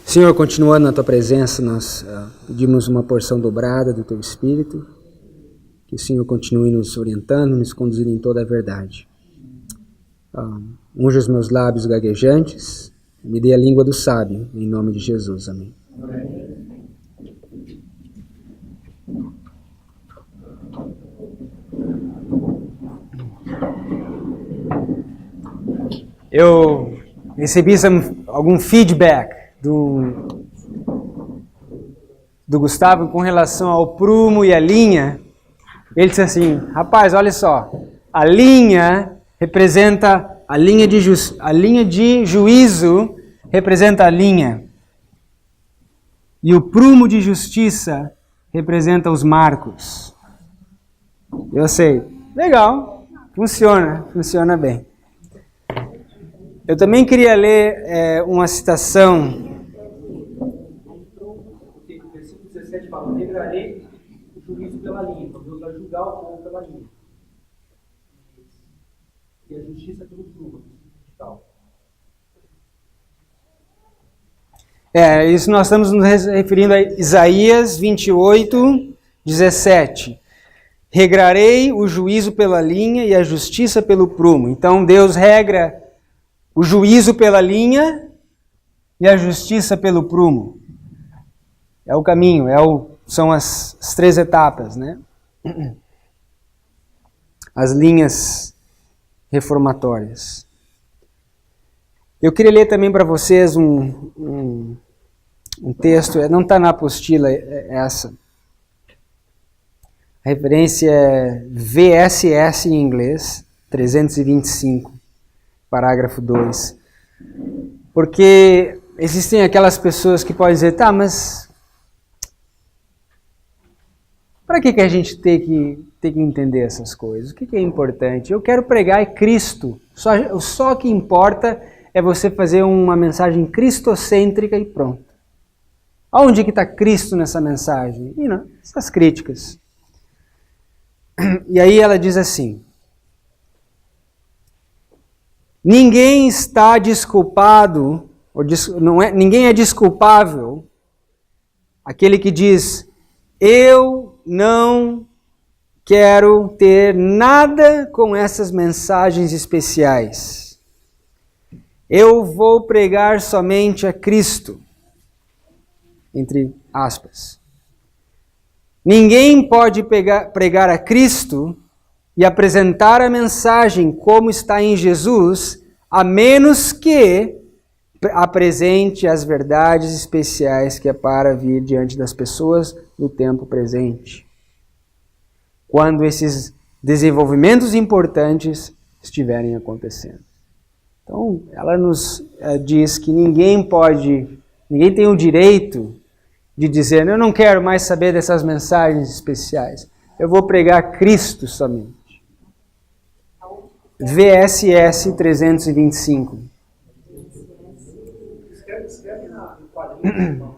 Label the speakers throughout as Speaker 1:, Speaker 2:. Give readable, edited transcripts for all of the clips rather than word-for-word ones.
Speaker 1: Senhor, continuando na Tua presença, nós pedimos uma porção dobrada do Teu Espírito, que o Senhor continue nos orientando, nos conduzindo em toda a verdade. Unja os meus lábios gaguejantes, me dê a língua do sábio, em nome de Jesus. Amém. Eu recebi algum feedback do Gustavo com relação ao prumo e a linha. Ele disse assim: rapaz, olha só, a linha representa a linha de juízo representa a linha, e o prumo de justiça representa os marcos. Eu sei, legal, funciona bem. Eu também queria ler uma citação.
Speaker 2: O versículo 17 fala: regrarei o juízo pela linha. Então Deus vai julgar o povo pela linha. E a justiça pelo prumo.
Speaker 1: Isso nós estamos nos referindo a Isaías 28, 17. Regrarei o juízo pela linha e a justiça pelo prumo. Então Deus regra o juízo pela linha e a justiça pelo prumo. É o caminho, são as três etapas, né? As linhas reformatórias. Eu queria ler também para vocês um texto, não está na apostila essa. A referência é VSS em inglês, 325. Parágrafo 2. Porque existem aquelas pessoas que podem dizer, tá, mas para que a gente tem que entender essas coisas? O que é importante? Eu quero pregar é Cristo. Só o que importa é você fazer uma mensagem cristocêntrica e pronto. Aonde que está Cristo nessa mensagem? E não, essas críticas. E aí ela diz assim: ninguém está desculpado, ninguém é desculpável, aquele que diz, eu não quero ter nada com essas mensagens especiais. Eu vou pregar somente a Cristo, entre aspas. Ninguém pode pregar a Cristo e apresentar a mensagem como está em Jesus, a menos que apresente as verdades especiais que é para vir diante das pessoas no tempo presente. Quando esses desenvolvimentos importantes estiverem acontecendo. Então, ela nos diz que ninguém tem o direito de dizer, eu não quero mais saber dessas mensagens especiais. Eu vou pregar Cristo somente. VSS 325.
Speaker 2: Escreve no quadrinho.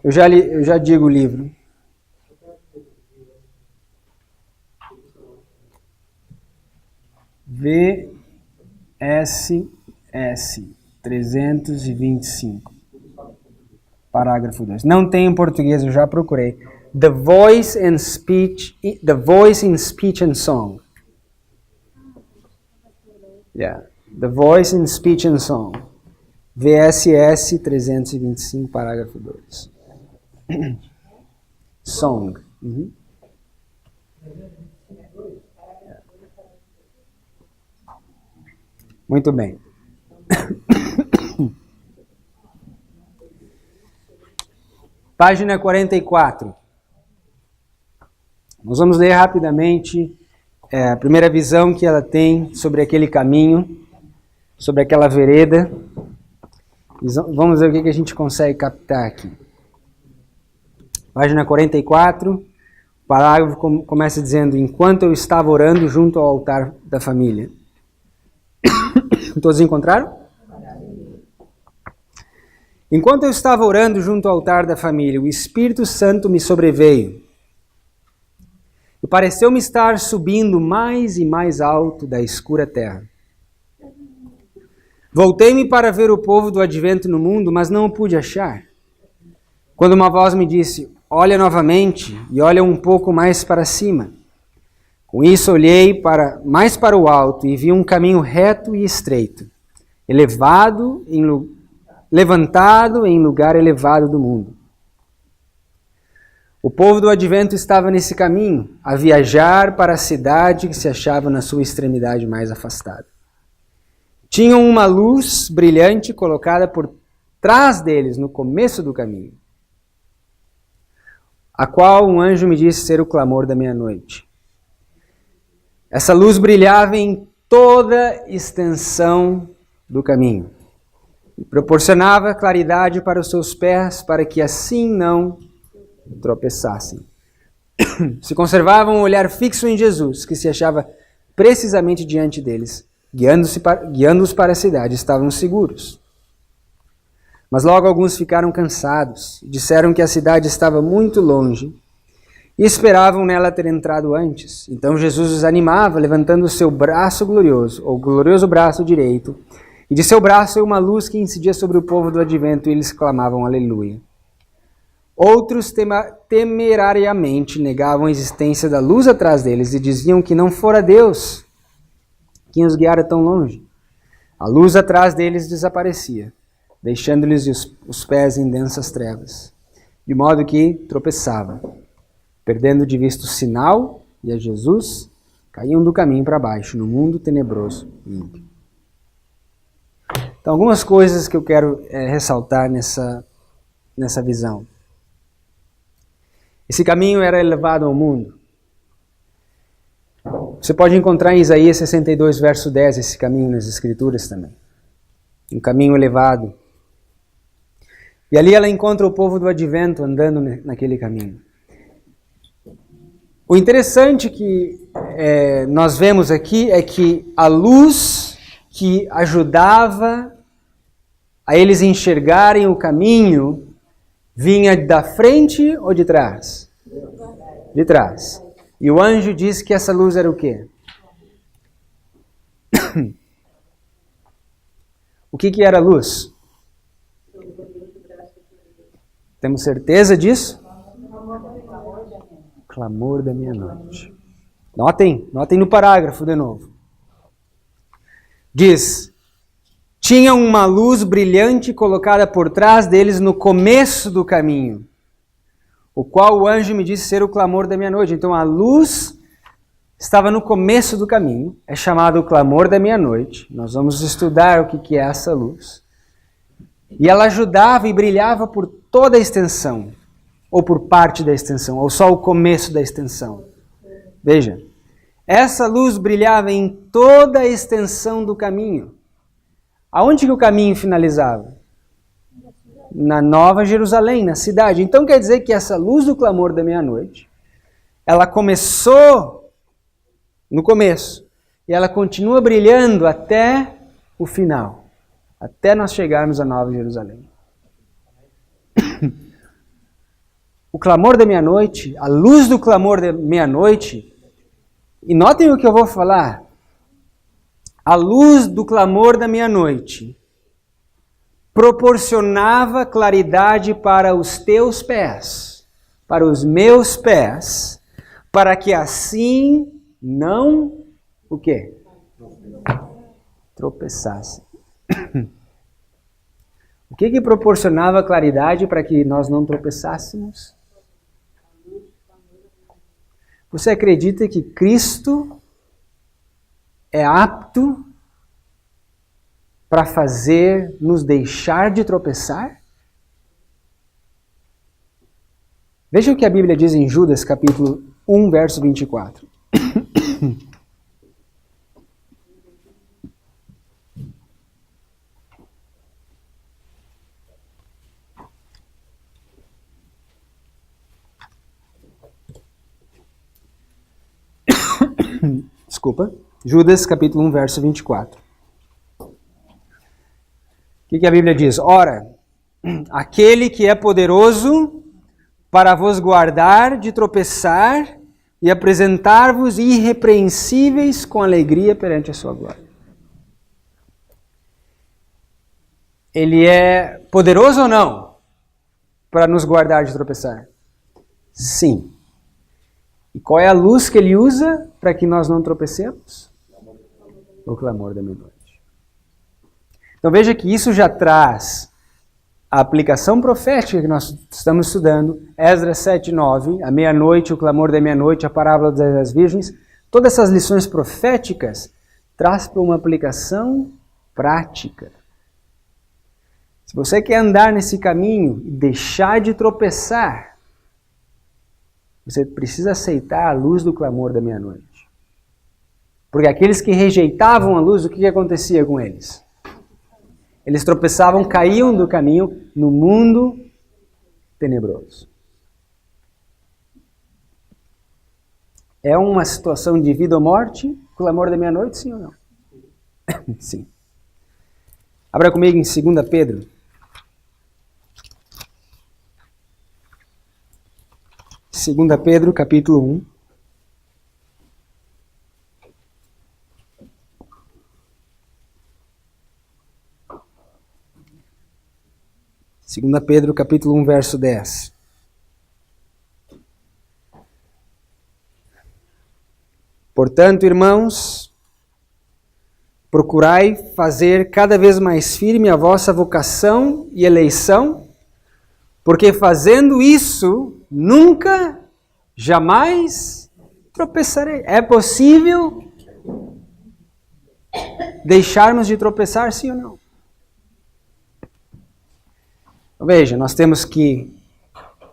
Speaker 1: Eu já digo o livro. VSS 325. Parágrafo 2. Não tem em português, eu já procurei. The Voice in Speech and Song. Yeah. The Voice in Speech and Song. VSS 325, parágrafo 2. Song. Uhum. Muito bem. Página 44. Nós vamos ler rapidamente a primeira visão que ela tem sobre aquele caminho, sobre aquela vereda. Vamos ver o que a gente consegue captar aqui. Página 44, o parágrafo começa dizendo: enquanto eu estava orando junto ao altar da família. Todos encontraram? Enquanto eu estava orando junto ao altar da família, o Espírito Santo me sobreveio. E pareceu-me estar subindo mais e mais alto da escura terra. Voltei-me para ver o povo do advento no mundo, mas não o pude achar. Quando uma voz me disse, olha novamente e olha um pouco mais para cima. Com isso olhei mais para o alto e vi um caminho reto e estreito, levantado em lugar elevado do mundo. O povo do advento estava nesse caminho, a viajar para a cidade que se achava na sua extremidade mais afastada. Tinham uma luz brilhante colocada por trás deles no começo do caminho, a qual um anjo me disse ser o clamor da meia-noite. Essa luz brilhava em toda a extensão do caminho e proporcionava claridade para os seus pés, para que assim não tropeçassem. Se conservavam um olhar fixo em Jesus, que se achava precisamente diante deles, guiando-os para a cidade, estavam seguros. Mas logo alguns ficaram cansados, disseram que a cidade estava muito longe e esperavam nela ter entrado antes. Então Jesus os animava, levantando o seu braço glorioso, ou glorioso braço direito, e de seu braço uma luz que incidia sobre o povo do advento, e eles clamavam aleluia. Outros temerariamente negavam a existência da luz atrás deles e diziam que não fora Deus quem os guiara tão longe. A luz atrás deles desaparecia, deixando-lhes os pés em densas trevas, de modo que tropeçavam, perdendo de vista o sinal e a Jesus, caíam do caminho para baixo, no mundo tenebroso e ímpio. Então, algumas coisas que eu quero ressaltar nessa visão. Esse caminho era elevado ao mundo. Você pode encontrar em Isaías 62, verso 10, esse caminho nas Escrituras também. Um caminho elevado. E ali ela encontra o povo do advento andando naquele caminho. O interessante que nós vemos aqui é que a luz que ajudava a eles enxergarem o caminho vinha da frente ou de trás? De trás. E o anjo disse que essa luz era o quê? O que era a luz? Temos certeza disso? Clamor da meia-noite. Notem no parágrafo de novo. Diz, tinha uma luz brilhante colocada por trás deles no começo do caminho, o qual o anjo me disse ser o clamor da meia-noite. Então a luz estava no começo do caminho, é chamado o clamor da meia-noite. Nós vamos estudar o que é essa luz. E ela ajudava e brilhava por toda a extensão, ou por parte da extensão, ou só o começo da extensão. Veja, essa luz brilhava em toda a extensão do caminho. Aonde que o caminho finalizava? Na Nova Jerusalém, na cidade. Então quer dizer que essa luz do clamor da meia-noite, ela começou no começo, e ela continua brilhando até o final, até nós chegarmos à Nova Jerusalém. O clamor da meia-noite, a luz do clamor da meia-noite, e notem o que eu vou falar, a luz do clamor da meia-noite proporcionava claridade para os teus pés, para os meus pés, para que assim não, o quê? Tropeçasse. O que proporcionava claridade para que nós não tropeçássemos? Você acredita que Cristo é apto para nos deixar de tropeçar? Veja o que a Bíblia diz em Judas, capítulo 1, verso 24. Desculpa. Judas, capítulo 1, verso 24. O que a Bíblia diz? Ora, aquele que é poderoso para vos guardar de tropeçar e apresentar-vos irrepreensíveis com alegria perante a sua glória. ele é poderoso ou não para nos guardar de tropeçar? Sim. E qual é a luz que ele usa para que nós não tropecemos? O clamor da meia-noite. Então veja que isso já traz a aplicação profética que nós estamos estudando, Esdras 7:9, a meia-noite, o clamor da meia-noite, a parábola das virgens, todas essas lições proféticas traz para uma aplicação prática. Se você quer andar nesse caminho e deixar de tropeçar, você precisa aceitar a luz do clamor da meia-noite. Porque aqueles que rejeitavam a luz, o que acontecia com eles? Eles tropeçavam, caíam do caminho no mundo tenebroso. É uma situação de vida ou morte, o clamor da meia-noite, sim ou não? Sim. Abra comigo em 2 Pedro. 2 Pedro, capítulo 1. Segunda Pedro, capítulo 1, verso 10. Portanto, irmãos, procurai fazer cada vez mais firme a vossa vocação e eleição, porque fazendo isso, nunca, jamais tropeçarei. É possível deixarmos de tropeçar, sim ou não? Veja, nós temos que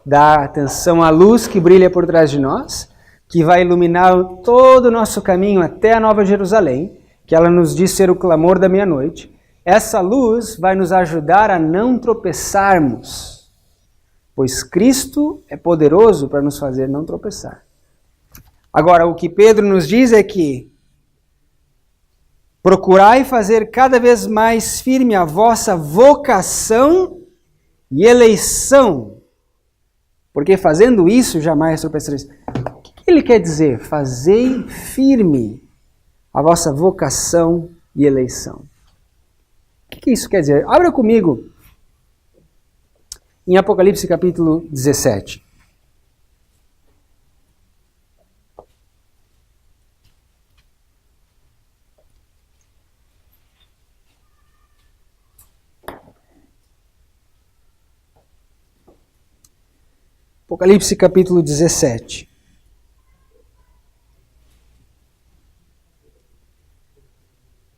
Speaker 1: dar atenção à luz que brilha por trás de nós, que vai iluminar todo o nosso caminho até a Nova Jerusalém, que ela nos diz ser o clamor da meia-noite. Essa luz vai nos ajudar a não tropeçarmos, pois Cristo é poderoso para nos fazer não tropeçar. Agora, o que Pedro nos diz é que procurai fazer cada vez mais firme a vossa vocação e eleição, porque fazendo isso jamais tropeçareis. O que ele quer dizer? Fazei firme a vossa vocação e eleição. O que isso quer dizer? Abra comigo em Apocalipse capítulo 17. Apocalipse capítulo 17.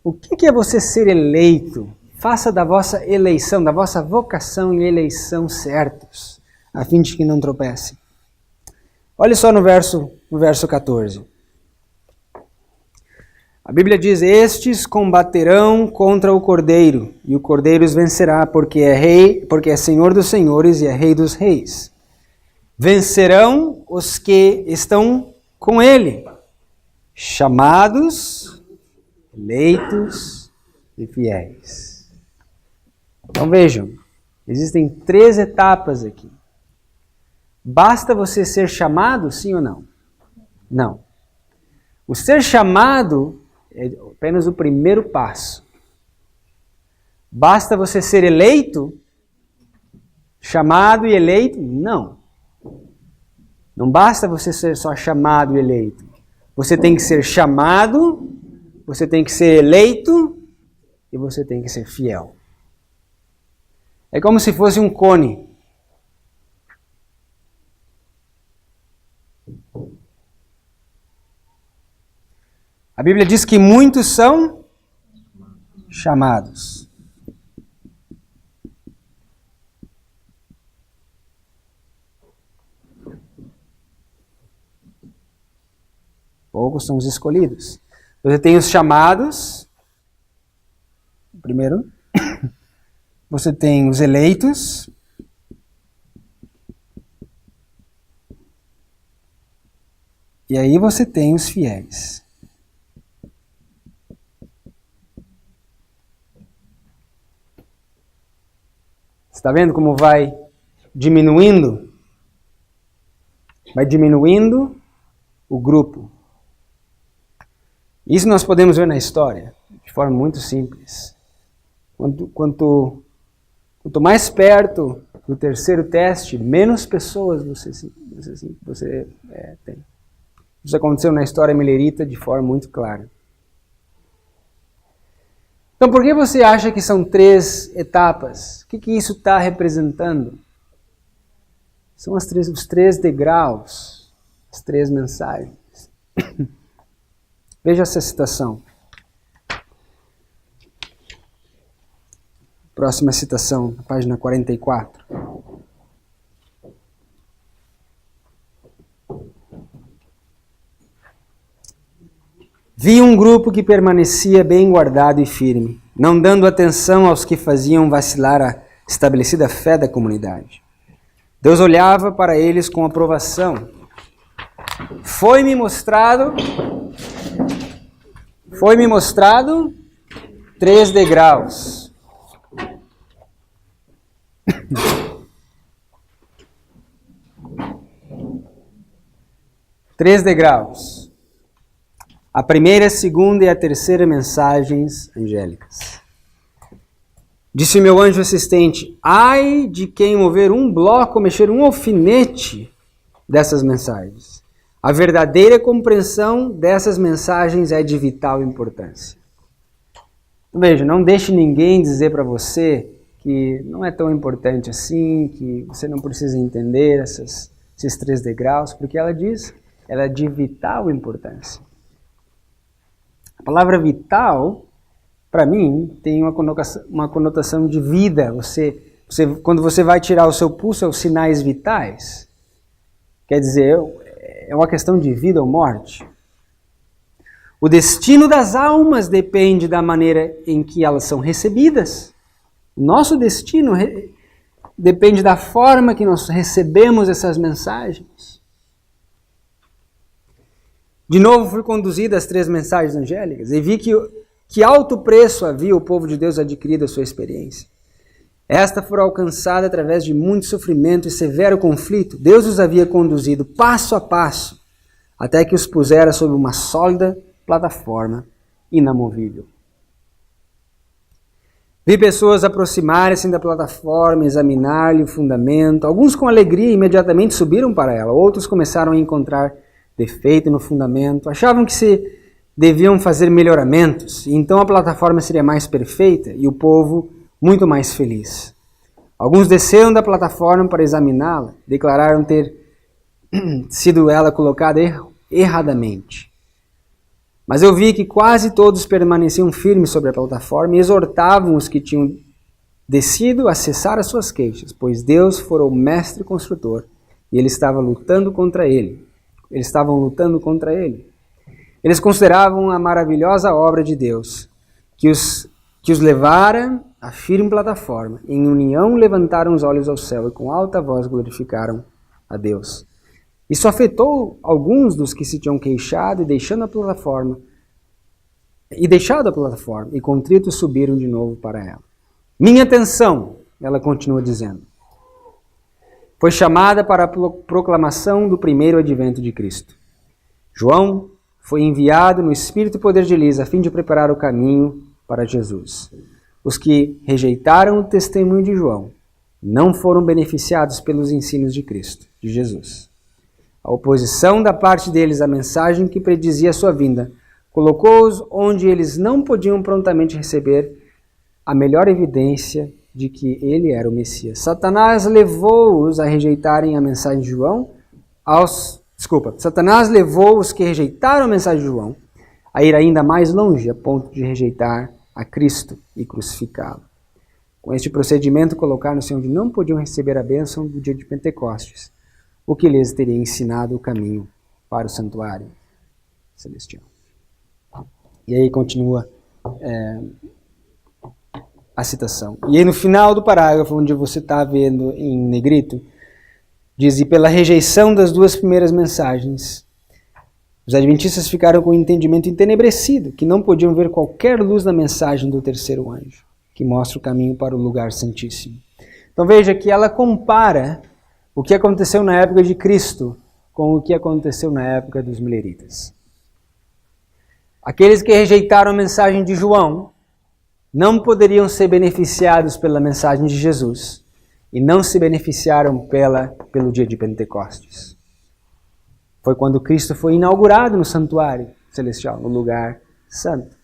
Speaker 1: O que é você ser eleito? Faça da vossa eleição, da vossa vocação e eleição certos, a fim de que não tropecem. Olha só no verso 14. A Bíblia diz: estes combaterão contra o Cordeiro, e o Cordeiro os vencerá, porque é rei, porque é Senhor dos senhores e é Rei dos reis. Vencerão os que estão com ele, chamados, eleitos e fiéis. Então vejam, existem 3 etapas aqui. Basta você ser chamado, sim ou não? Não. O ser chamado é apenas o primeiro passo. Basta você ser eleito, chamado e eleito? Não. Não basta você ser só chamado e eleito. Você tem que ser chamado, você tem que ser eleito e você tem que ser fiel. É como se fosse um cone. A Bíblia diz que muitos são chamados. Poucos são os escolhidos. Você tem os chamados, primeiro. Você tem os eleitos. E aí você tem os fiéis. Está vendo como vai diminuindo? Vai diminuindo o grupo. Isso nós podemos ver na história, de forma muito simples. Quanto Quanto mais perto do terceiro teste, menos pessoas você tem. Isso aconteceu na história milerita de forma muito clara. Então, por que você acha que são 3 etapas? O que isso está representando? São os 3 degraus, as 3 mensagens. Veja essa citação. Próxima citação, página 44. Vi um grupo que permanecia bem guardado e firme, não dando atenção aos que faziam vacilar a estabelecida fé da comunidade. Deus olhava para eles com aprovação. Foi-me mostrado 3 degraus. Três degraus. A primeira, a segunda e a terceira mensagens angélicas. Disse meu anjo assistente: ai de quem mover um bloco, mexer um alfinete dessas mensagens. A verdadeira compreensão dessas mensagens é de vital importância. Veja, não deixe ninguém dizer para você que não é tão importante assim, que você não precisa entender esses 3 degraus, porque ela diz, ela é de vital importância. A palavra vital, para mim, tem uma conotação de vida. Quando você vai tirar o seu pulso, é os sinais vitais. Quer dizer, é uma questão de vida ou morte. O destino das almas depende da maneira em que elas são recebidas. O nosso destino depende da forma que nós recebemos essas mensagens. De novo fui conduzido às 3 mensagens angélicas e vi que alto preço havia o povo de Deus adquirido a sua experiência. Esta foi alcançada através de muito sofrimento e severo conflito. Deus os havia conduzido passo a passo até que os pusera sobre uma sólida plataforma inamovível. Vi pessoas aproximarem-se da plataforma, examinar-lhe o fundamento. Alguns com alegria imediatamente subiram para ela. Outros começaram a encontrar defeito no fundamento. Achavam que se deviam fazer melhoramentos. E então a plataforma seria mais perfeita e o povo muito mais feliz. Alguns desceram da plataforma para examiná-la. Declararam ter sido ela colocada erradamente. Mas eu vi que quase todos permaneciam firmes sobre a plataforma e exortavam os que tinham descido a cessar as suas queixas, pois Deus fora o mestre construtor e eles estavam lutando contra ele. Eles consideravam a maravilhosa obra de Deus, que os levara à firme plataforma. Em união levantaram os olhos ao céu e com alta voz glorificaram a Deus. Isso afetou alguns dos que se tinham queixado e deixado a plataforma, e contritos subiram de novo para ela. Minha atenção, ela continua dizendo, foi chamada para a proclamação do primeiro advento de Cristo. João foi enviado no espírito e poder de Elias a fim de preparar o caminho para Jesus. Os que rejeitaram o testemunho de João não foram beneficiados pelos ensinos de Cristo, de Jesus. A oposição da parte deles à mensagem que predizia a sua vinda colocou-os onde eles não podiam prontamente receber a melhor evidência de que ele era o Messias. Satanás levou-os a rejeitarem a mensagem de João Satanás levou os que rejeitaram a mensagem de João a ir ainda mais longe, a ponto de rejeitar a Cristo e crucificá-lo. Com este procedimento, colocaram-se onde não podiam receber a bênção do dia de Pentecostes, o que lhes teria ensinado o caminho para o santuário celestial. E aí continua a citação. E aí no final do parágrafo, onde você está vendo em negrito, diz, e pela rejeição das 2 primeiras mensagens, os adventistas ficaram com o entendimento entenebrecido, que não podiam ver qualquer luz na mensagem do terceiro anjo, que mostra o caminho para o lugar santíssimo. Então veja que ela compara o que aconteceu na época de Cristo com o que aconteceu na época dos mileritas. Aqueles que rejeitaram a mensagem de João não poderiam ser beneficiados pela mensagem de Jesus e não se beneficiaram pelo dia de Pentecostes. Foi quando Cristo foi inaugurado no santuário celestial, no lugar santo.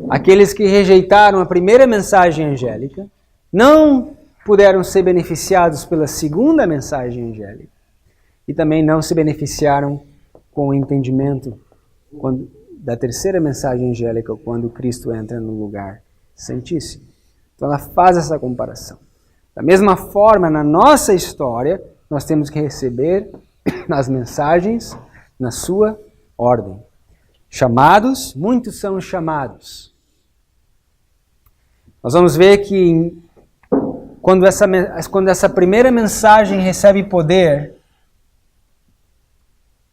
Speaker 1: Aqueles que rejeitaram a primeira mensagem angélica não puderam ser beneficiados pela segunda mensagem angélica e também não se beneficiaram com o entendimento da terceira mensagem angélica quando Cristo entra no lugar santíssimo. Então ela faz essa comparação. Da mesma forma, na nossa história, nós temos que receber as mensagens na sua ordem. Chamados, muitos são chamados. Nós vamos ver que quando essa primeira mensagem recebe poder,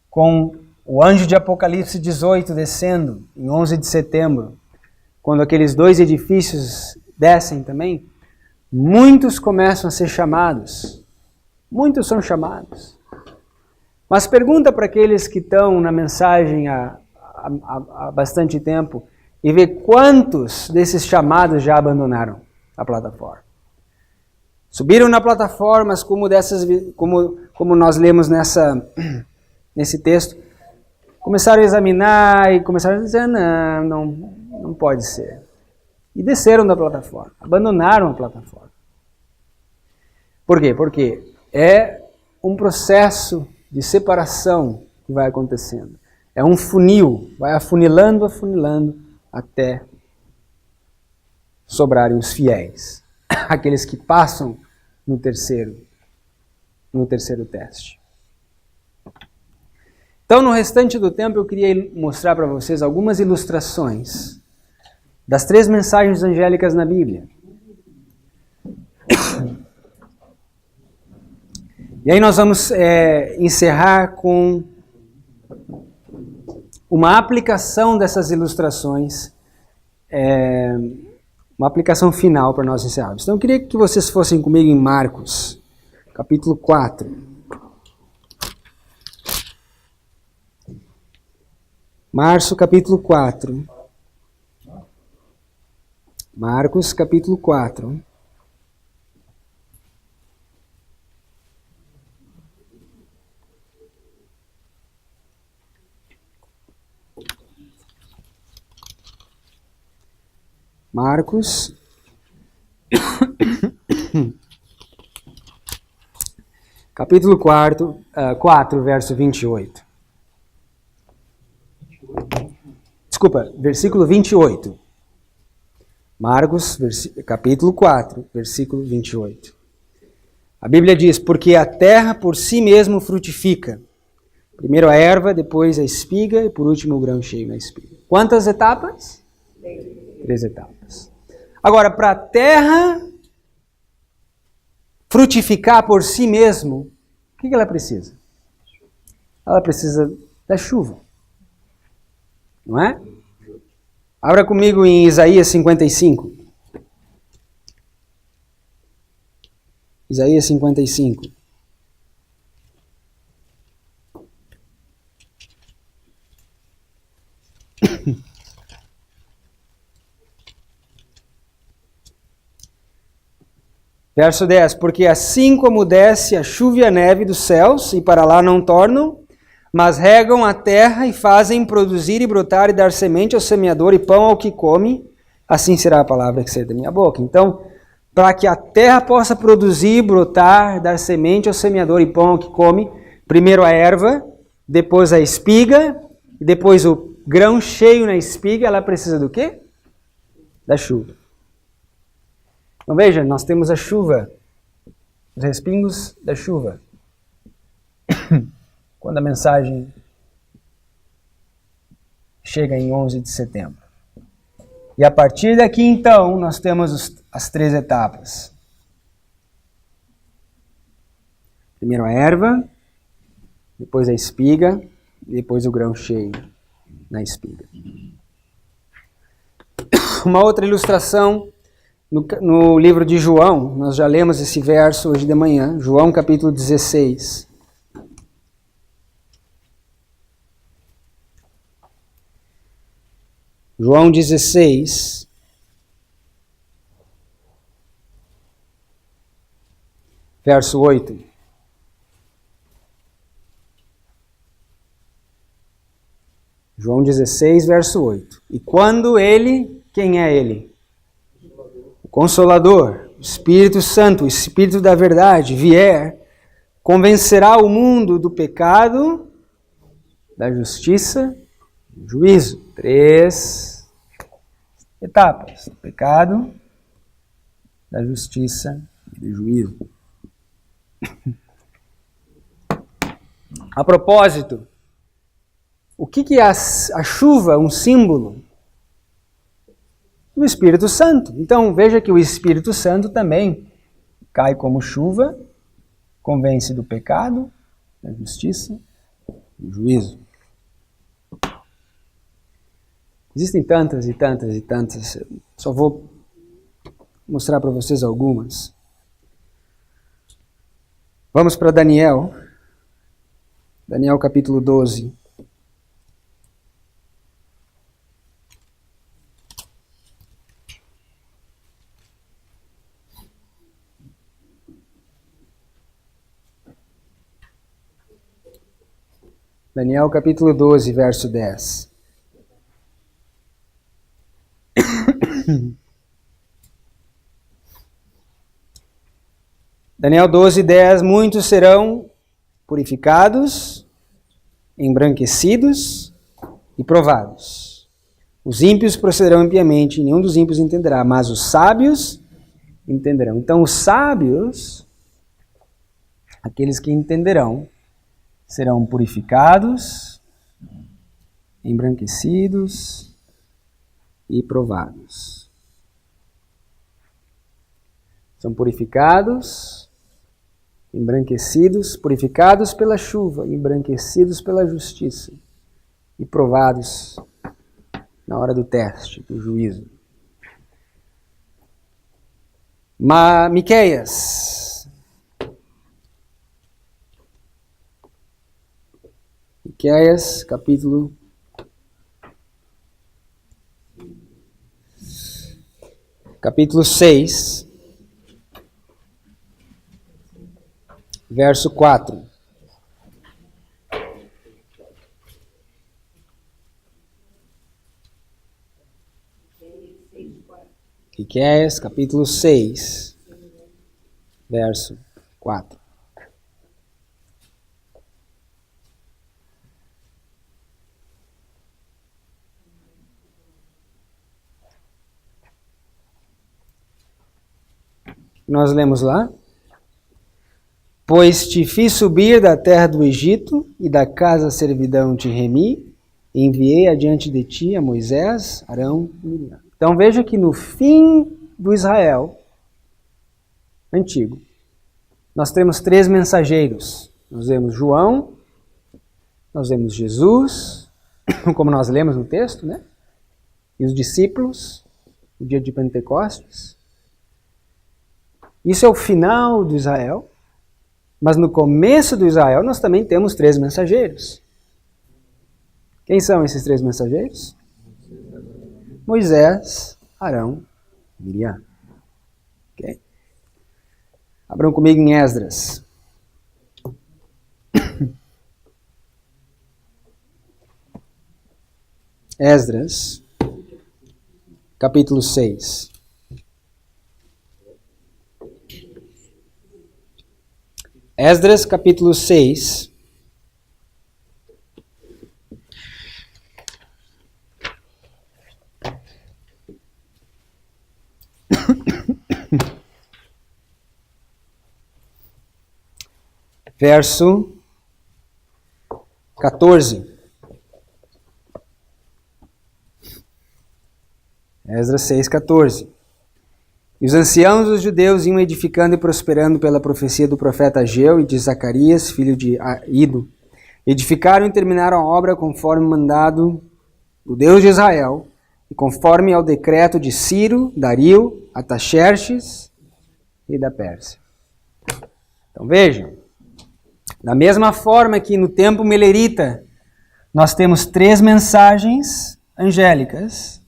Speaker 1: com o anjo de Apocalipse 18 descendo em 11 de setembro, quando aqueles 2 edifícios descem também, muitos começam a ser chamados. Muitos são chamados. Mas pergunta para aqueles que estão na mensagem há bastante tempo e vê quantos desses chamados já abandonaram a plataforma. Subiram na plataforma, como nós lemos nesse texto, começaram a examinar e começaram a dizer, não pode ser. E desceram da plataforma, abandonaram a plataforma. Por quê? Porque é um processo de separação que vai acontecendo. É um funil, vai afunilando até sobrarem os fiéis, aqueles que passam no terceiro teste. Então, no restante do tempo, eu queria mostrar para vocês algumas ilustrações das 3 mensagens angélicas na Bíblia. E aí nós vamos encerrar com uma aplicação dessas ilustrações, uma aplicação final para nós encerrarmos. Então eu queria que vocês fossem comigo em Marcos, capítulo 4. Marcos, capítulo 4. Marcos, capítulo 4. Marcos, capítulo 4, verso 28. Desculpa, versículo 28. Marcos, capítulo 4, versículo 28. A Bíblia diz, porque a terra por si mesmo frutifica. Primeiro a erva, depois a espiga e por último o grão cheio na espiga. Quantas etapas? 3 etapas. Agora, para a terra frutificar por si mesmo, o que ela precisa? Ela precisa da chuva. Não é? Abra comigo em Isaías 55. Isaías 55. Verso 10, porque assim como desce a chuva e a neve dos céus, e para lá não tornam, mas regam a terra e fazem produzir e brotar e dar semente ao semeador e pão ao que come, assim será a palavra que sai da minha boca. Então, para que a terra possa produzir, brotar, dar semente ao semeador e pão ao que come, primeiro a erva, depois a espiga, e depois o grão cheio na espiga, ela precisa do quê? Da chuva. Então veja, nós temos a chuva, os respingos da chuva. Quando a mensagem chega em 11 de setembro. E a partir daqui, então, nós temos as 3 etapas. Primeiro a erva, depois a espiga, e depois o grão cheio na espiga. Uma outra ilustração no livro de João, nós já lemos esse verso hoje de manhã, João capítulo 16. João 16, verso 8. João 16, verso 8. E quando ele, quem é ele? O Consolador, o Espírito Santo, o Espírito da verdade, vier, convencerá o mundo do pecado, da justiça e do juízo. 3 etapas: do pecado, da justiça e do juízo. A propósito, o que é a chuva? Um símbolo do Espírito Santo. Então veja que o Espírito Santo também cai como chuva, convence do pecado, da justiça e do juízo. Existem tantas e tantas e tantas, só vou mostrar para vocês algumas. Vamos para Daniel. Daniel capítulo 12. Daniel capítulo 12, verso 10. Daniel 12, 10. Muitos serão purificados, embranquecidos e provados. Os ímpios procederão impiamente, e nenhum dos ímpios entenderá, mas os sábios entenderão. Então os sábios, aqueles que entenderão, serão purificados, embranquecidos e provados. São purificados, embranquecidos, purificados pela chuva, embranquecidos pela justiça e provados na hora do teste, do juízo. Miqueias. Miqueias, capítulo 6, verso 4. Miqueias, capítulo 6, verso 4. Nós lemos lá: pois te fiz subir da terra do Egito, e da casa da servidão te remi, e enviei adiante de ti a Moisés, Arão e Miriam. Então veja que no fim do Israel antigo, nós temos 3 mensageiros. Nós vemos João, nós vemos Jesus, como nós lemos no texto, né? E os discípulos, no dia de Pentecostes. Isso é o final do Israel, mas no começo do Israel nós também temos 3 mensageiros. Quem são esses 3 mensageiros? Moisés, Arão e Miriam. Okay? Abram comigo em Esdras. Esdras, capítulo 6. Esdras, capítulo 6. Verso 14. Esdras 6, 14. E os anciãos dos judeus iam edificando e prosperando pela profecia do profeta Ageu e de Zacarias, filho de Ido. Edificaram e terminaram a obra conforme mandado do Deus de Israel, e conforme ao decreto de Ciro, Dario, Ataxerxes e da Pérsia. Então vejam, da mesma forma que no tempo melerita nós temos 3 mensagens angélicas,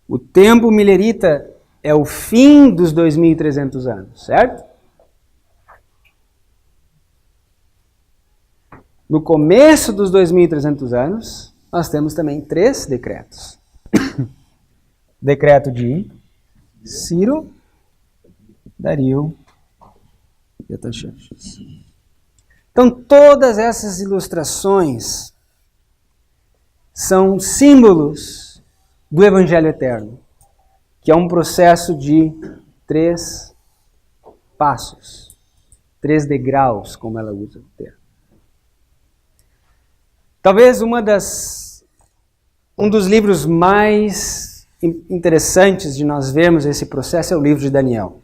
Speaker 1: O tempo milerita é o fim dos 2.300 anos, certo? No começo dos 2.300 anos, nós temos também 3 decretos. Decreto de Ciro, Dario e Artaxerxes. Então, todas essas ilustrações são símbolos do Evangelho Eterno, que é um processo de 3 passos, 3 degraus, como ela usa o termo. Talvez um dos livros mais interessantes de nós vermos esse processo é o livro de Daniel.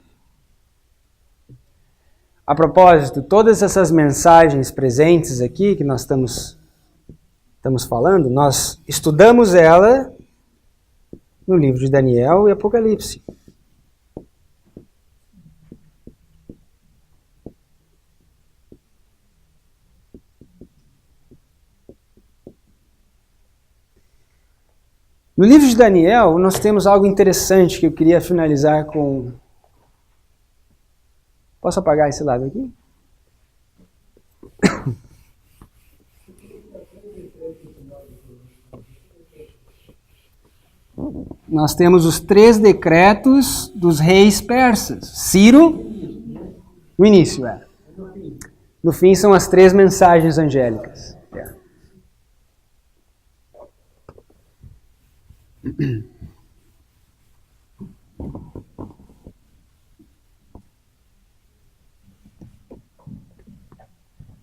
Speaker 1: A propósito, todas essas mensagens presentes aqui que nós estamos falando, nós estudamos ela no livro de Daniel e Apocalipse. No livro de Daniel, nós temos algo interessante que eu queria finalizar com... Posso apagar esse lado aqui? Nós temos os 3 decretos dos reis persas. Ciro, no início, No fim são as 3 mensagens angélicas.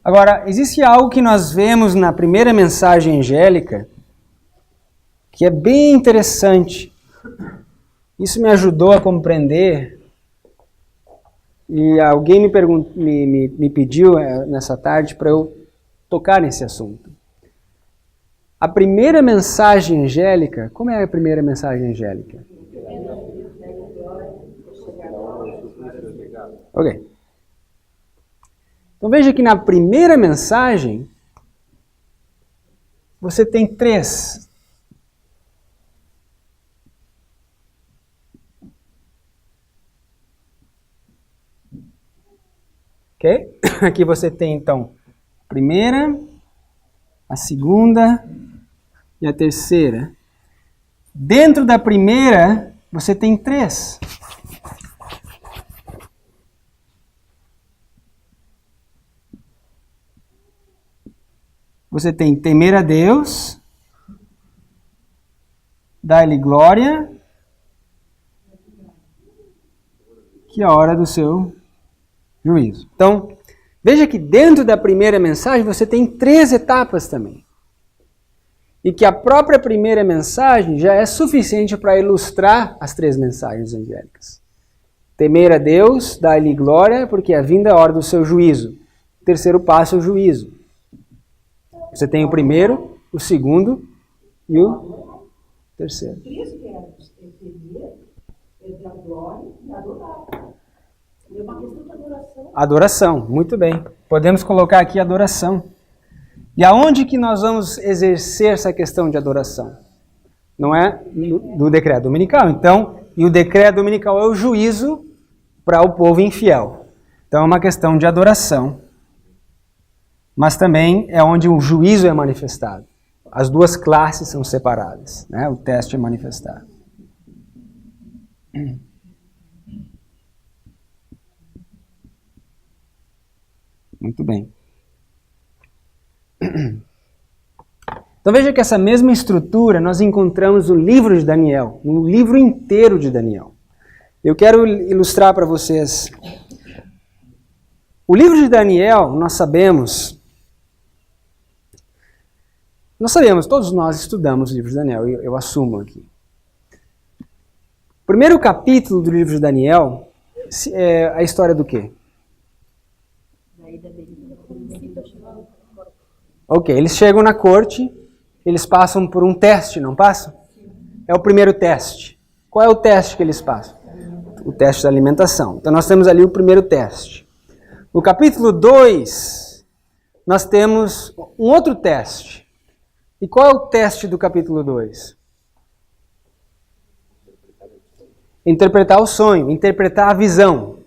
Speaker 1: Agora, existe algo que nós vemos na primeira mensagem angélica que é bem interessante. Isso me ajudou a compreender e alguém me pediu nessa tarde para eu tocar nesse assunto. A primeira mensagem angélica, como é a primeira mensagem angélica? Ok. Então veja que na primeira mensagem você tem 3. Ok? Aqui você tem então a primeira, a segunda e a terceira. Dentro da primeira, você tem 3. Você tem temer a Deus, dar-lhe glória, que é a hora do seu juízo. Então, veja que dentro da primeira mensagem você tem 3 etapas também. E que a própria primeira mensagem já é suficiente para ilustrar as 3 mensagens angélicas. Temer a Deus, dar-lhe glória, porque a vinda é a hora do seu juízo. O terceiro passo é o juízo. Você tem o primeiro, o segundo e o terceiro.
Speaker 3: Isso que é temer, é dar glória e adorar. É uma questão de adoração.
Speaker 1: Adoração, muito bem. Podemos colocar aqui adoração. E aonde que nós vamos exercer essa questão de adoração? Não é no decreto dominical. Então, e o decreto dominical é o juízo para o povo infiel. Então é uma questão de adoração. Mas também é onde o juízo é manifestado. As 2 classes são separadas, né? O teste é manifestado. Muito bem. Então veja que essa mesma estrutura nós encontramos no livro de Daniel, no livro inteiro de Daniel. Eu quero ilustrar para vocês. O livro de Daniel, nós sabemos, todos nós estudamos o livro de Daniel, eu assumo aqui. O primeiro capítulo do livro de Daniel é a história do quê? Ok, eles chegam na corte, eles passam por um teste, não passam? É o primeiro teste. Qual é o teste que eles passam? O teste da alimentação. Então nós temos ali o primeiro teste. No capítulo 2, nós temos um outro teste. E qual é o teste do capítulo 2? interpretar o sonho, interpretar a visão.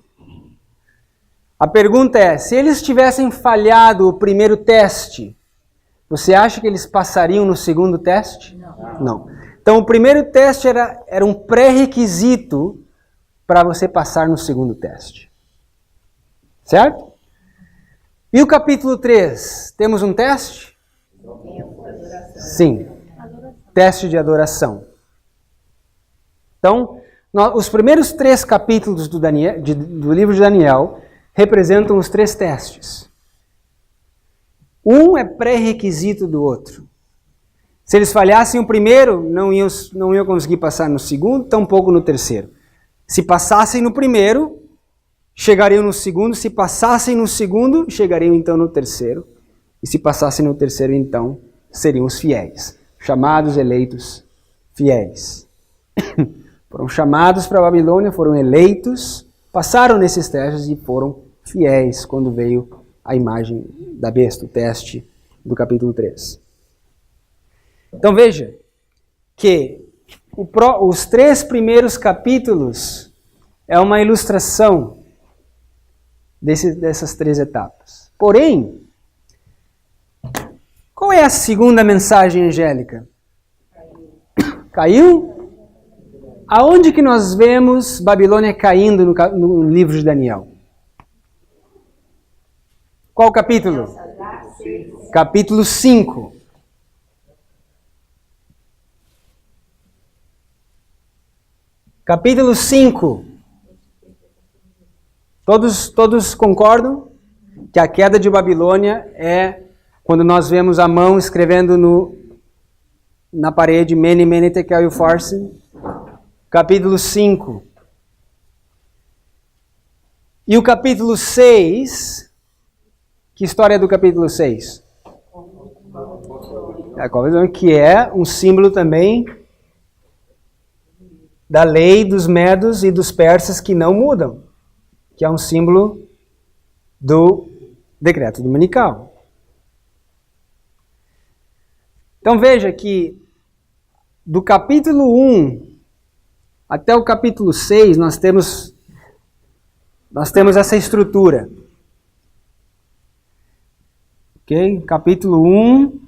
Speaker 1: A pergunta é, se eles tivessem falhado o primeiro teste, você acha que eles passariam no segundo teste? Não. Então o primeiro teste era um pré-requisito para você passar no segundo teste. Certo? E o capítulo 3, temos um teste? Sim. Teste de adoração. Então, os primeiros 3 capítulos do livro de Daniel representam os 3 testes. Um é pré-requisito do outro. Se eles falhassem o primeiro, não iam conseguir passar no segundo, tampouco no terceiro. Se passassem no primeiro, chegariam no segundo. Se passassem no segundo, chegariam então no terceiro. E se passassem no terceiro, então, seriam os fiéis. Chamados, eleitos, fiéis. Foram chamados para a Babilônia, foram eleitos, passaram nesses testes e foram fiéis quando veio a imagem da besta, o teste do capítulo 3. Então veja que os 3 primeiros capítulos é uma ilustração dessas 3 etapas. Porém, qual é a segunda mensagem angélica? Caiu? Aonde que nós vemos Babilônia caindo no livro de Daniel? Qual capítulo? Capítulo 5. Capítulo 5. Todos concordam que a queda de Babilônia é quando nós vemos a mão escrevendo na parede Mene, Mene, Tekel, Upharsin. Capítulo 5. E o capítulo 6, que história é do capítulo 6? Que é um símbolo também da lei dos medos e dos persas que não mudam, que é um símbolo do decreto dominical. Então veja que do capítulo 1 até o capítulo 6 nós temos essa estrutura. Ok? Capítulo 1,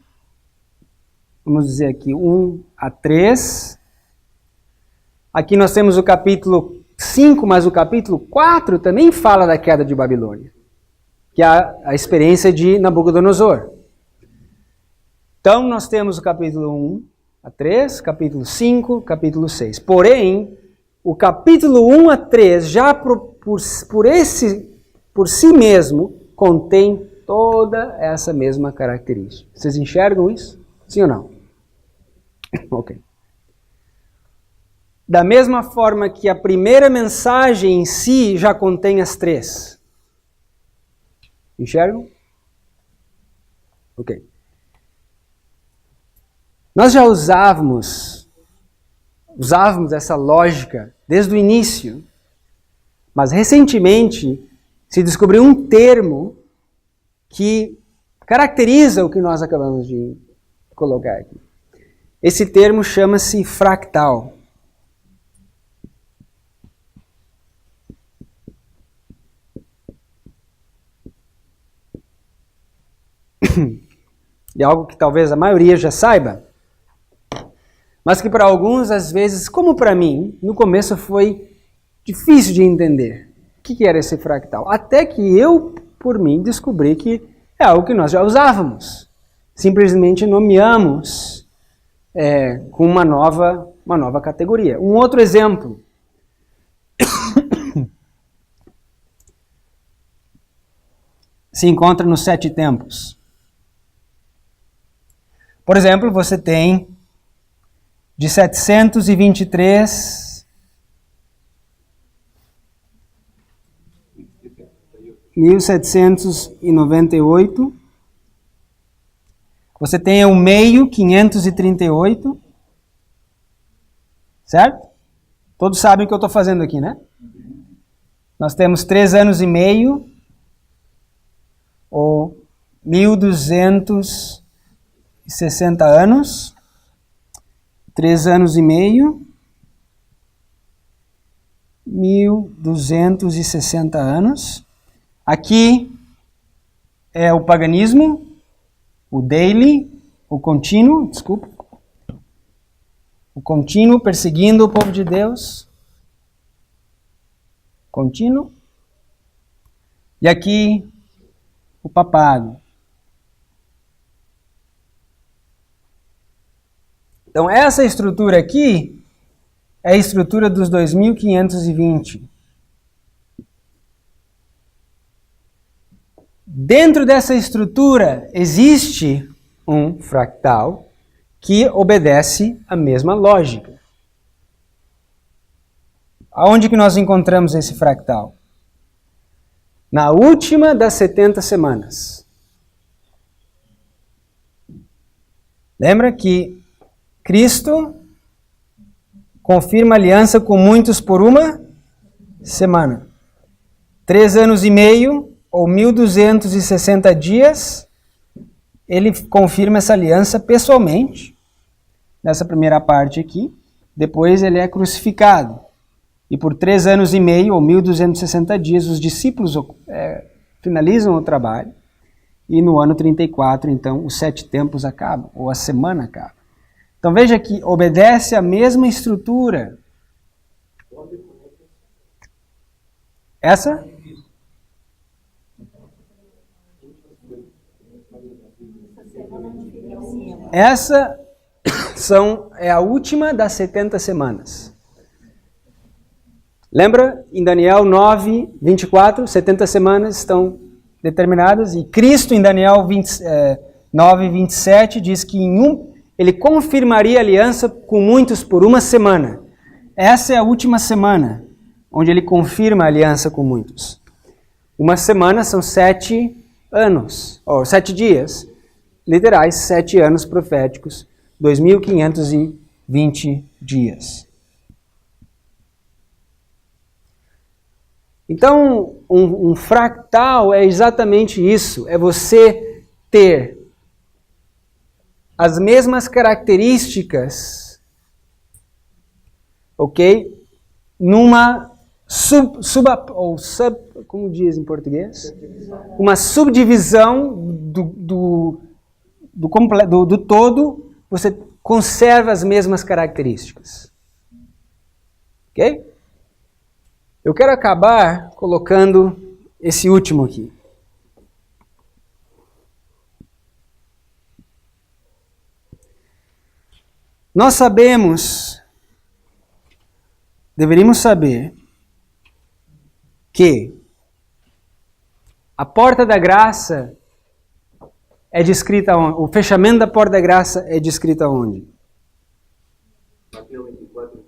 Speaker 1: vamos dizer aqui, 1 a 3. Aqui nós temos o capítulo 5, mas o capítulo 4 também fala da queda de Babilônia, que é a experiência de Nabucodonosor. Então nós temos o capítulo 1 a 3, capítulo 5, capítulo 6. Porém, o capítulo 1 a 3, já por si mesmo, contém toda essa mesma característica. Vocês enxergam isso? Sim ou não? Ok. Da mesma forma que a primeira mensagem em si já contém as 3. Enxergam? Ok. Nós já usávamos essa lógica desde o início, mas recentemente se descobriu um termo que caracteriza o que nós acabamos de colocar aqui. Esse termo chama-se fractal. É algo que talvez a maioria já saiba, mas que para alguns, às vezes, como para mim, no começo foi difícil de entender o que era esse fractal. Até que eu, por mim, descobri que é algo que nós já usávamos. Simplesmente nomeamos com uma nova categoria. Um outro exemplo. Se encontra nos 7 tempos. Por exemplo, você tem de 723 1798, você tem o meio 538, certo? Todos sabem o que eu estou fazendo aqui, né? Nós temos 3 anos e meio, ou 1260 anos, 3 anos e meio, 1260 anos. Aqui é o paganismo, o contínuo perseguindo o povo de Deus. Contínuo. E aqui o papado. Então essa estrutura aqui é a estrutura dos 2520. Dentro dessa estrutura existe um fractal que obedece à mesma lógica. Aonde que nós encontramos esse fractal? Na última das 70 semanas. Lembra que Cristo confirma aliança com muitos por uma semana. 3 anos e meio, ou 1260 dias, ele confirma essa aliança pessoalmente, nessa primeira parte aqui. Depois ele é crucificado. E por 3 anos e meio, ou 1260 dias, os discípulos finalizam o trabalho. E no ano 34, então, os 7 tempos acabam, ou a semana acaba. Então veja que obedece à mesma estrutura. Essa? Essa é a última das 70 semanas. Lembra? Em Daniel 9, 24, 70 semanas estão determinadas. E Cristo, em Daniel 9, 27, diz que ele confirmaria a aliança com muitos por uma semana. Essa é a última semana, onde ele confirma a aliança com muitos. Uma semana são 7 anos, ou 7 dias, literais, 7 anos proféticos, 2520 dias. Então, um fractal é exatamente isso, é você ter as mesmas características, ok? Numa como diz em português? Uma subdivisão do todo, você conserva as mesmas características. Ok? Eu quero acabar colocando esse último aqui. Nós deveríamos saber que a porta da graça é descrita onde? O fechamento da porta da graça é descrito onde? Mateus 24.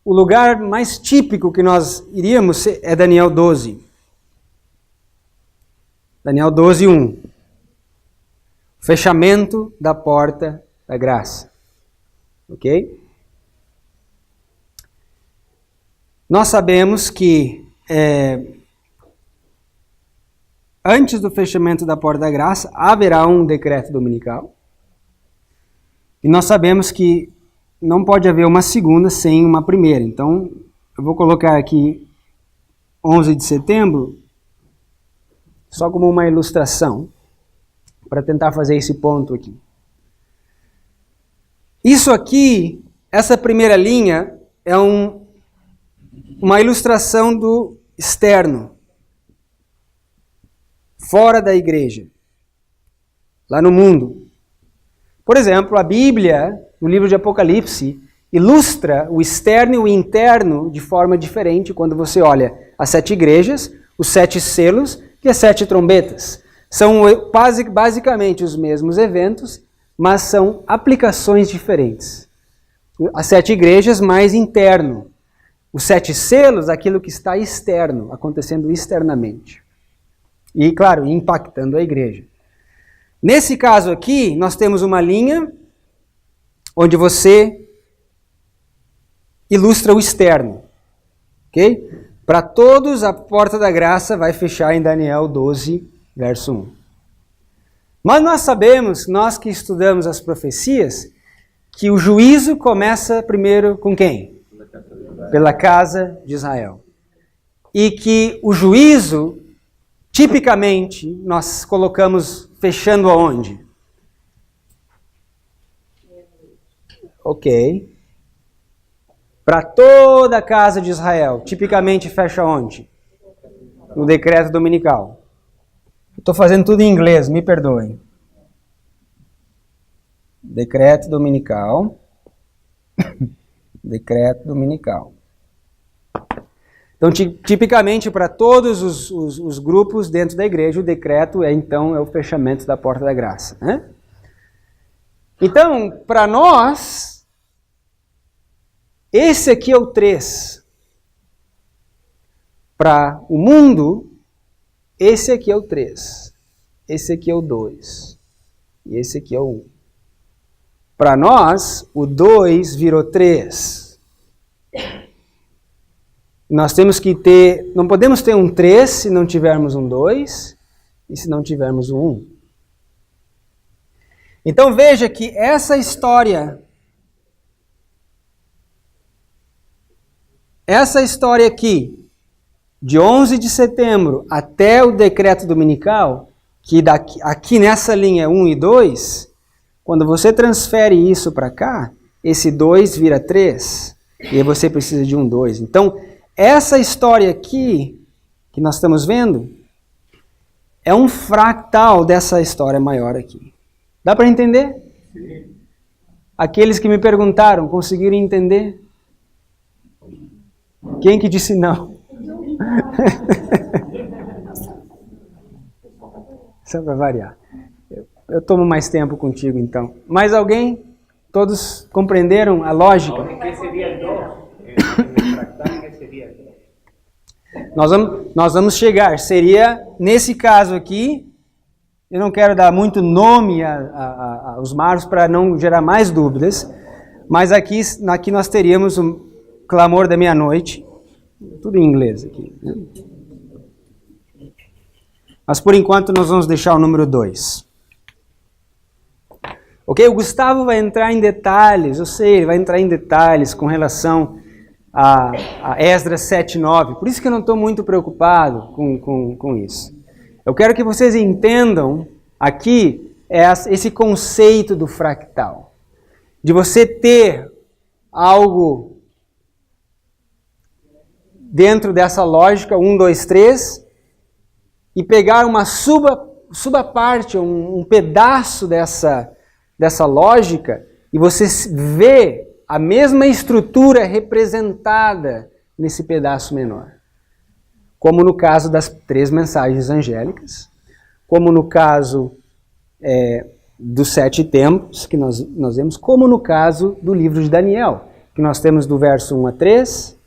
Speaker 1: O lugar mais típico que nós iríamos é Daniel 12. Daniel 12, 1. Fechamento da porta da graça. Ok? Nós sabemos que antes do fechamento da porta da graça haverá um decreto dominical. E nós sabemos que não pode haver uma segunda sem uma primeira. Então, eu vou colocar aqui 11 de setembro só como uma ilustração para tentar fazer esse ponto aqui. Isso aqui, essa primeira linha, é uma ilustração do externo, fora da igreja, lá no mundo. Por exemplo, a Bíblia, no livro de Apocalipse, ilustra o externo e o interno de forma diferente quando você olha as 7 igrejas, os 7 selos e as 7 trombetas. São basicamente os mesmos eventos, mas são aplicações diferentes. As 7 igrejas, mais interno. Os 7 selos, aquilo que está externo, acontecendo externamente. E, claro, impactando a igreja. Nesse caso aqui, nós temos uma linha onde você ilustra o externo. Ok? Para todos, a porta da graça vai fechar em Daniel 12, verso 1. Mas nós sabemos, nós que estudamos as profecias, que o juízo começa primeiro com quem? Pela casa de Israel. E que o juízo, tipicamente, nós colocamos fechando aonde? Ok. Para toda a casa de Israel, tipicamente fecha onde? No decreto dominical. Estou fazendo tudo em inglês, me perdoem. Decreto dominical. Decreto dominical. Então, tipicamente, para todos os grupos dentro da igreja, o decreto é o fechamento da porta da graça. Né? Então, para nós, esse aqui é o 3. Para o mundo, esse aqui é o 3. Esse aqui é o 2. E esse aqui é o 1. Para nós, o 2 virou 3. Nós temos que ter, não podemos ter um 3 se não tivermos um 2 e se não tivermos um 1. Então veja que essa história aqui, de 11 de setembro até o decreto dominical, que aqui nessa linha 1 e 2, quando você transfere isso para cá, esse 2 vira 3, e aí você precisa de um 2. Então, essa história aqui, que nós estamos vendo, é um fractal dessa história maior aqui. Dá para entender? Sim. Aqueles que me perguntaram, conseguiram entender? Quem que disse não? Só para variar. Eu tomo mais tempo contigo, então. Mais alguém? Todos compreenderam a lógica? Nós vamos chegar. Seria, nesse caso aqui, eu não quero dar muito nome aos marcos para não gerar mais dúvidas, mas aqui nós teríamos o clamor da meia-noite. Tudo em inglês aqui. Né? Mas por enquanto nós vamos deixar o número 2. Ok? O Gustavo vai entrar em detalhes, eu sei, ele vai entrar em detalhes com relação a Esdras 7:9. Por isso que eu não estou muito preocupado com isso. Eu quero que vocês entendam aqui esse conceito do fractal. De você ter algo dentro dessa lógica, 1, 2, 3, e pegar uma subaparte, um pedaço dessa lógica, e você vê a mesma estrutura representada nesse pedaço menor. Como no caso das 3 mensagens angélicas, como no caso dos 7 tempos, que nós vemos, como no caso do livro de Daniel, que nós temos do verso 1 a 3,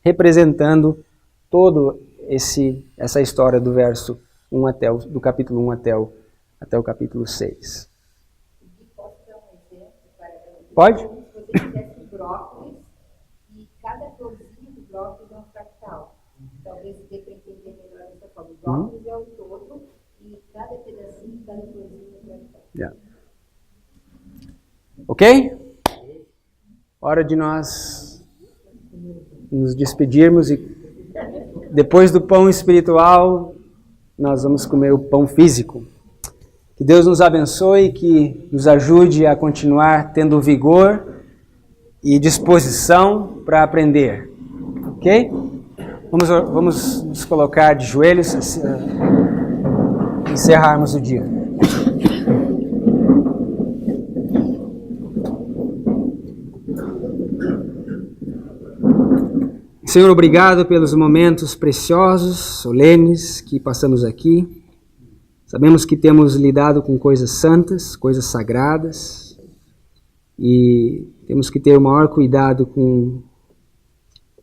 Speaker 1: representando todo essa história do verso 1 do capítulo 1 até o capítulo 6.
Speaker 3: Posso dar um exemplo?
Speaker 1: Pode?
Speaker 3: Se você tivesse brócolis e cada florzinha do brócolis é um fractal. Talvez dê para entender melhor essa forma. O brócolis é o todo e cada pedacinho, cada florzinha é um fractal.
Speaker 1: Yeah. Ok? Hora de nós nos despedirmos e depois do pão espiritual nós vamos comer o pão físico. Que Deus nos abençoe, que nos ajude a continuar tendo vigor e disposição para aprender. Ok? Vamos nos colocar de joelhos e encerrarmos o dia. Senhor, obrigado pelos momentos preciosos, solenes que passamos aqui. Sabemos que temos lidado com coisas santas, coisas sagradas, e temos que ter o maior cuidado com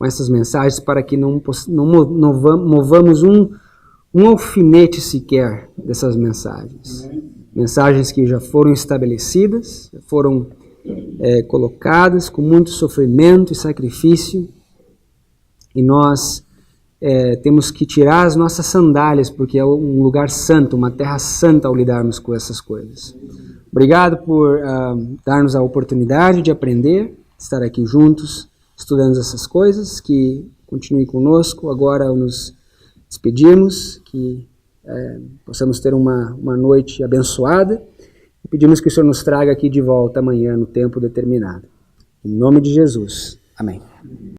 Speaker 1: essas mensagens para que não movamos um alfinete sequer dessas mensagens. Mensagens que já foram estabelecidas, foram colocadas com muito sofrimento e sacrifício, e nós temos que tirar as nossas sandálias, porque é um lugar santo, uma terra santa ao lidarmos com essas coisas. Obrigado por dar-nos a oportunidade de aprender, estar aqui juntos, estudando essas coisas, que continue conosco agora ao nos despedirmos, que possamos ter uma noite abençoada e pedimos que o Senhor nos traga aqui de volta amanhã no tempo determinado. Em nome de Jesus. Amém.